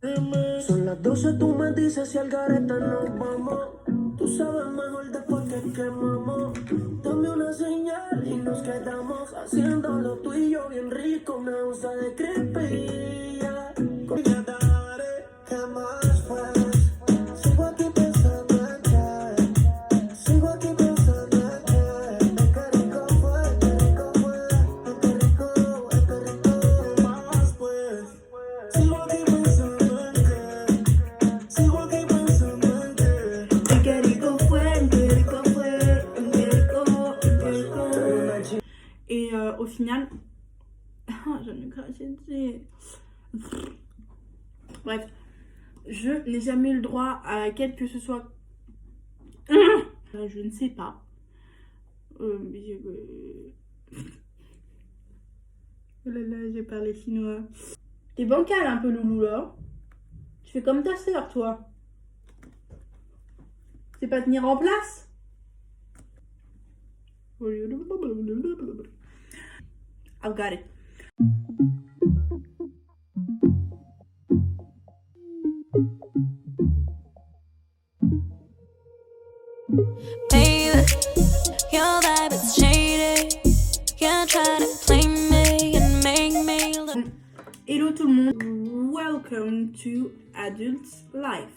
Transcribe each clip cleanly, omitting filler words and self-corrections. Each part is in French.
Son las 12, tú me dices si al garete nos vamos. Tú sabes mejor después que quemamos. Dame una señal y nos quedamos haciéndolo tú y yo bien rico. Me gusta de creepy. Ya daré, ¿qué más pues? Sigo aquí pensando en que. Sigo aquí pensando en que. Qué rico fue, qué rico fue. Qué rico, qué rico. Más pues. Sigo aquí pensando en que. Sigo aquí pensando en que. Qué rico fue, qué rico fue. Qué rico, qué rico. Et au final, j'en ai craché dessus. Bref, je n'ai jamais eu le droit à quel que ce soit. Je ne sais pas. Oh là là, j'ai parlé chinois. T'es bancal un peu, Loulou, là. Tu fais comme ta sœur, toi. C'est pas tenir en place. I've got it. Baby, your vibe is shady. You're trying to play me and make me look. Hello tout le monde, welcome to Adult Life.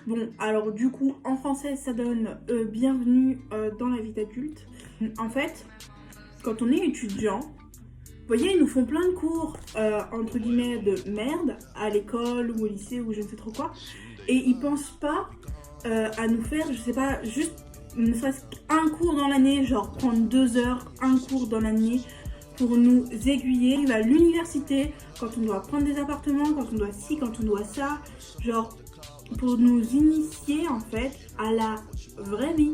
Bon, alors du coup, en français, ça donne bienvenue dans la vie d'adulte. En fait, quand on est étudiant, vous voyez, ils nous font plein de cours, entre guillemets, de merde, à l'école ou au lycée ou je ne sais trop quoi. Et ils pensent pas à nous faire, je sais pas, juste ne serait-ce qu'un cours dans l'année, genre prendre 2 heures, un cours dans l'année pour nous aiguiller à l'université, quand on doit prendre des appartements, quand on doit ci, quand on doit ça, genre pour nous initier en fait à la vraie vie.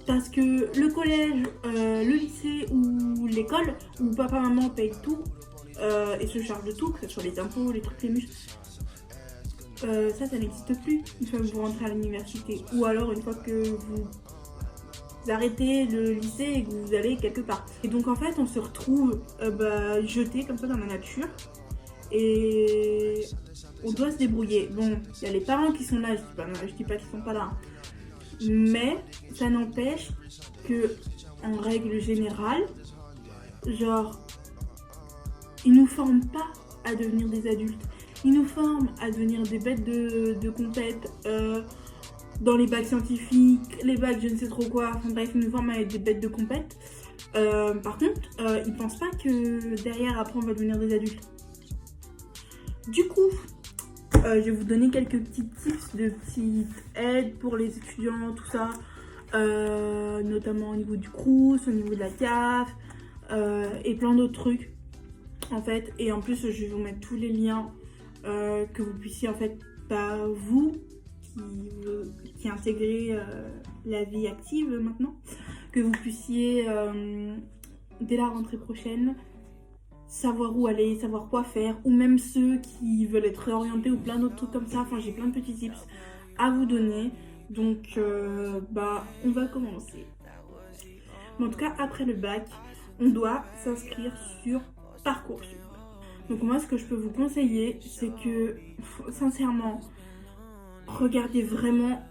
Parce que le collège, le lycée ou l'école, où papa maman paye tout et se charge de tout, que ce soit les impôts, les trucs, les muscles, ça n'existe plus une fois que vous rentrez à l'université. Ou alors une fois que vous arrêtez le lycée et que vous allez quelque part. Et donc en fait on se retrouve jeté comme ça dans la nature et on doit se débrouiller. Bon, il y a les parents qui sont là, je dis pas qu'ils sont pas là, mais ça n'empêche que en règle générale, genre ils nous forment pas à devenir des adultes, ils nous forment à devenir des bêtes de compète, dans les bacs scientifiques, les bacs je ne sais trop quoi, enfin bref, ils nous forment à être des bêtes de compète. Par contre, ils pensent pas que derrière après on va devenir des adultes. Du coup, je vais vous donner quelques petits tips de petites aides pour les étudiants, tout ça, notamment au niveau du Crous, au niveau de la CAF, et plein d'autres trucs en fait. Et en plus, je vais vous mettre tous les liens que vous puissiez en fait, vous qui intégrez la vie active maintenant, que vous puissiez dès la rentrée prochaine savoir où aller, savoir quoi faire, ou même ceux qui veulent être réorientés ou plein d'autres trucs comme ça. Enfin, j'ai plein de petits tips à vous donner. Donc, on va commencer. Mais en tout cas, après le bac, on doit s'inscrire sur Parcoursup. Donc moi, ce que je peux vous conseiller, c'est que, sincèrement, regardez vraiment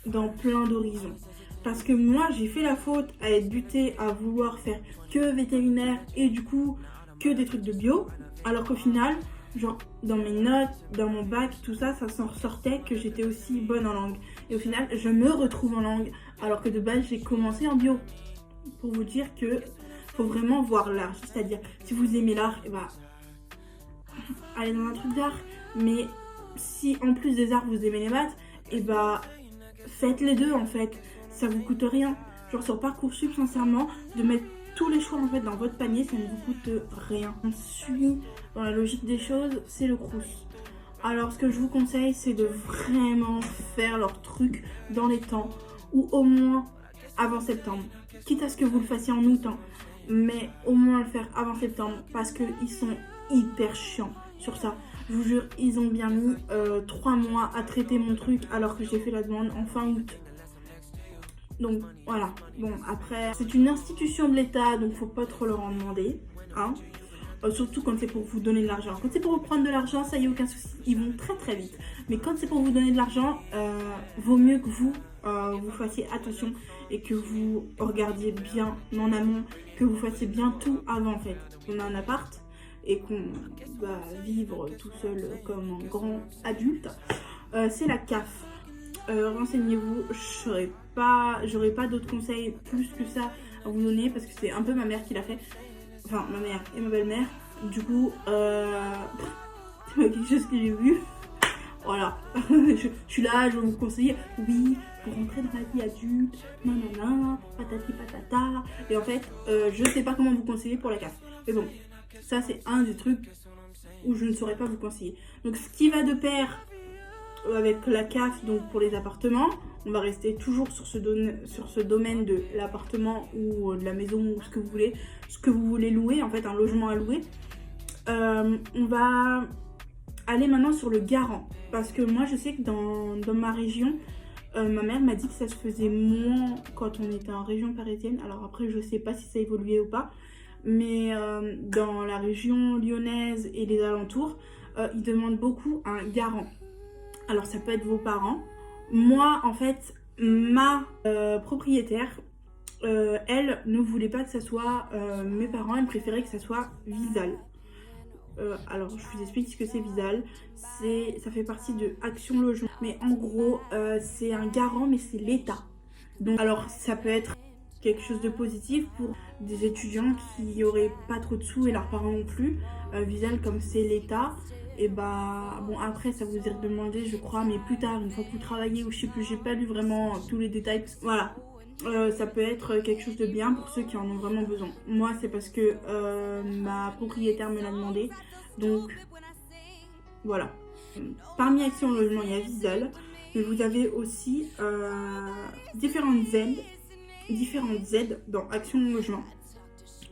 dans plein d'horizons. Parce que moi, j'ai fait la faute à être butée à vouloir faire que vétérinaire et du coup que des trucs de bio, alors qu'au final, genre dans mes notes, dans mon bac, tout ça, ça s'en ressortait que j'étais aussi bonne en langue. Et au final, je me retrouve en langue, alors que de base, j'ai commencé en bio. Pour vous dire que faut vraiment voir large, c'est-à-dire si vous aimez l'art, allez dans un truc d'art, mais si en plus des arts vous aimez les maths, faites les deux en fait, ça vous coûte rien. Genre sur Parcoursup, sincèrement, de mettre tous les choix en fait dans votre panier, ça ne vous coûte rien. On suit dans la logique des choses, c'est le Crous. Alors ce que je vous conseille, c'est de vraiment faire leur truc dans les temps, ou au moins avant septembre. Quitte à ce que vous le fassiez en août, hein, mais au moins le faire avant septembre, parce qu'ils sont hyper chiants sur ça. Je vous jure, ils ont bien mis 3 mois à traiter mon truc alors que j'ai fait la demande en fin août. Donc voilà, bon après, c'est une institution de l'État, donc faut pas trop leur en demander, hein. surtout quand c'est pour vous donner de l'argent. Quand c'est pour vous prendre de l'argent, ça y est, aucun souci, ils vont très très vite. Mais quand c'est pour vous donner de l'argent, vaut mieux que vous fassiez attention et que vous regardiez bien en amont, que vous fassiez bien tout avant en fait. On a un appart et qu'on va vivre tout seul comme un grand adulte. C'est la CAF. Renseignez-vous, j'aurais pas d'autres conseils plus que ça à vous donner parce que c'est un peu ma mère qui l'a fait. Enfin, ma mère et ma belle-mère. Du coup, c'est pas quelque chose que j'ai vu. Voilà. je suis là, je vais vous conseiller. Oui, pour rentrer dans la vie adulte, nanana, patati patata. Et en fait, je sais pas comment vous conseiller pour la CAF. Mais bon, ça c'est un des trucs où je ne saurais pas vous conseiller. Donc, ce qui va de pair avec la CAF, donc pour les appartements, on va rester toujours sur ce domaine de l'appartement ou de la maison ou ce que vous voulez louer, en fait un logement à louer. On va aller maintenant sur le garant, parce que moi je sais que dans ma région, ma mère m'a dit que ça se faisait moins quand on était en région parisienne. Alors après je sais pas si ça évoluait ou pas, mais dans la région lyonnaise et les alentours, ils demandent beaucoup un garant. Alors ça peut être vos parents. Moi en fait, ma propriétaire, elle ne voulait pas que ça soit mes parents, elle préférait que ça soit Visal. Alors je vous explique ce que c'est Visal. Ça fait partie de Action Logement. Mais en gros, c'est un garant, mais c'est l'État. Donc alors ça peut être quelque chose de positif pour des étudiants qui n'auraient pas trop de sous et leurs parents non plus. Visal, comme c'est l'État, et bah bon, après ça vous est demandé je crois, mais plus tard, une fois que vous travaillez, ou je sais plus, j'ai pas lu vraiment tous les détails. Voilà, ça peut être quelque chose de bien pour ceux qui en ont vraiment besoin. Moi c'est parce que ma propriétaire me l'a demandé, donc voilà. Parmi Action Logement il y a Visal, mais vous avez aussi différentes aides dans Action Logement.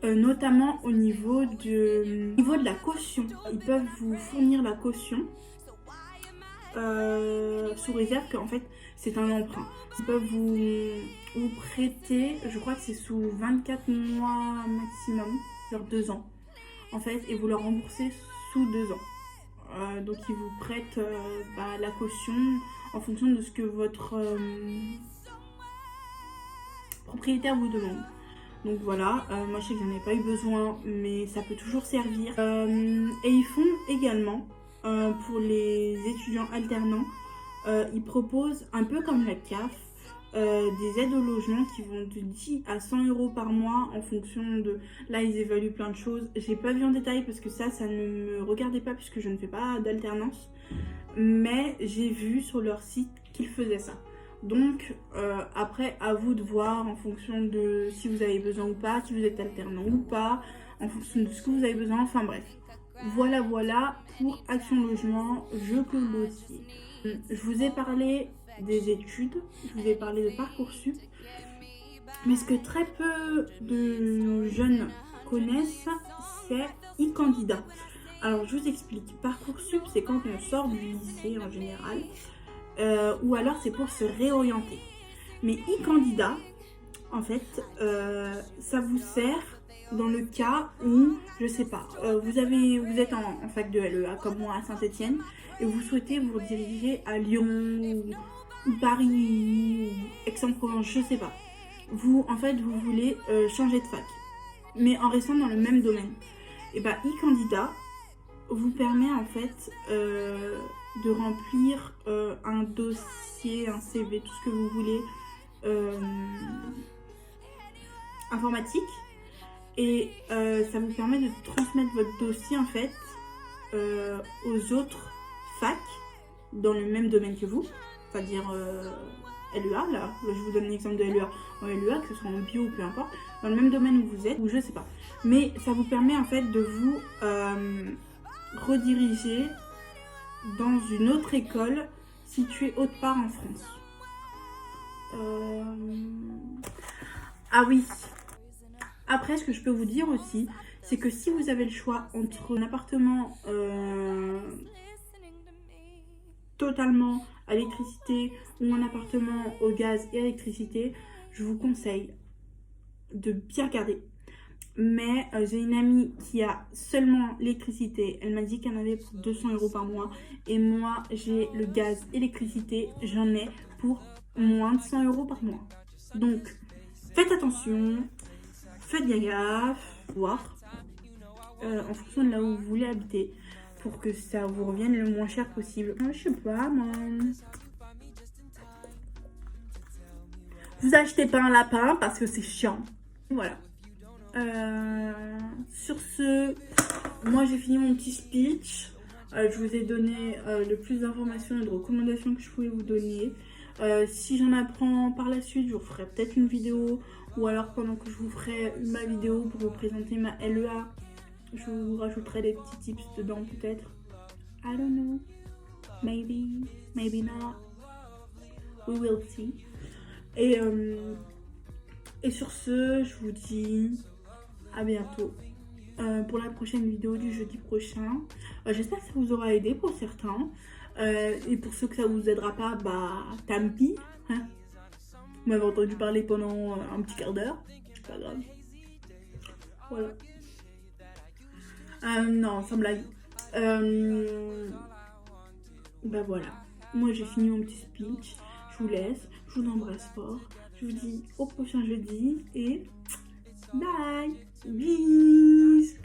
Notamment au niveau de la caution. Ils peuvent vous fournir la caution sous réserve qu'en fait c'est un emprunt. Ils peuvent vous prêter, je crois que c'est sous 24 mois maximum, genre 2 ans en fait, et vous leur remboursez sous 2 ans. Donc ils vous prêtent la caution en fonction de ce que votre propriétaire vous demande. Donc voilà, moi je sais que j'en ai pas eu besoin, mais ça peut toujours servir. Et ils font également, pour les étudiants alternants, ils proposent, un peu comme la CAF, des aides au logement qui vont de 10 à 100 euros par mois en fonction de... Là ils évaluent plein de choses, j'ai pas vu en détail parce que ça ne me regardait pas puisque je ne fais pas d'alternance. Mais j'ai vu sur leur site qu'ils faisaient ça. Donc après à vous de voir en fonction de si vous avez besoin ou pas, si vous êtes alternant ou pas, en fonction de ce que vous avez besoin, enfin bref. Voilà pour Action Logement, je clôt le dossier. Je vous ai parlé des études, je vous ai parlé de Parcoursup, mais ce que très peu de jeunes connaissent, c'est e-candidat. Alors je vous explique, Parcoursup c'est quand on sort du lycée en général, ou alors c'est pour se réorienter. Mais e-candidat, en fait, ça vous sert dans le cas où, je sais pas, vous êtes en fac de LEA comme moi à Saint-Etienne et vous souhaitez vous diriger à Lyon ou Paris ou Aix-en-Provence, je sais pas. Vous voulez changer de fac, mais en restant dans le même domaine. Et bah e-candidat vous permet en fait de remplir un dossier, un CV, tout ce que vous voulez, informatique, et ça vous permet de transmettre votre dossier en fait aux autres facs dans le même domaine que vous, c'est-à-dire LEA, là je vous donne l'exemple de LEA, en LEA, que ce soit en bio ou peu importe, dans le même domaine où vous êtes, ou je sais pas, mais ça vous permet en fait de vous rediriger dans une autre école située autre part en France. Ah oui. Après, ce que je peux vous dire aussi, c'est que si vous avez le choix entre un appartement totalement à l'électricité ou un appartement au gaz et électricité, je vous conseille de bien regarder. Mais j'ai une amie qui a seulement l'électricité. Elle m'a dit qu'elle en avait pour 200 € par mois. Et moi, j'ai le gaz, électricité. J'en ai pour moins de 100 € par mois. Donc, faites attention. Faites bien gaffe. Voir. En fonction de là où vous voulez habiter. Pour que ça vous revienne le moins cher possible. Je sais pas, moi. Vous achetez pas un lapin parce que c'est chiant. Voilà. Sur ce, moi j'ai fini mon petit speech. Je vous ai donné le plus d'informations et de recommandations que je pouvais vous donner. Si j'en apprends par la suite, je vous ferai peut-être une vidéo. Ou alors pendant que je vous ferai ma vidéo pour vous présenter ma LEA, je vous rajouterai des petits tips dedans peut-être. I don't know. Maybe, maybe not. We will see. Et sur ce, je vous dis à bientôt pour la prochaine vidéo du jeudi prochain. J'espère que ça vous aura aidé pour certains. Et pour ceux que ça vous aidera pas, bah tant pis. Hein, vous m'avez entendu parler pendant un petit quart d'heure. C'est pas grave. Voilà. Non, sans blague. Bah voilà. Moi j'ai fini mon petit speech. Je vous laisse. Je vous embrasse fort. Je vous dis au prochain jeudi et bye. Bis.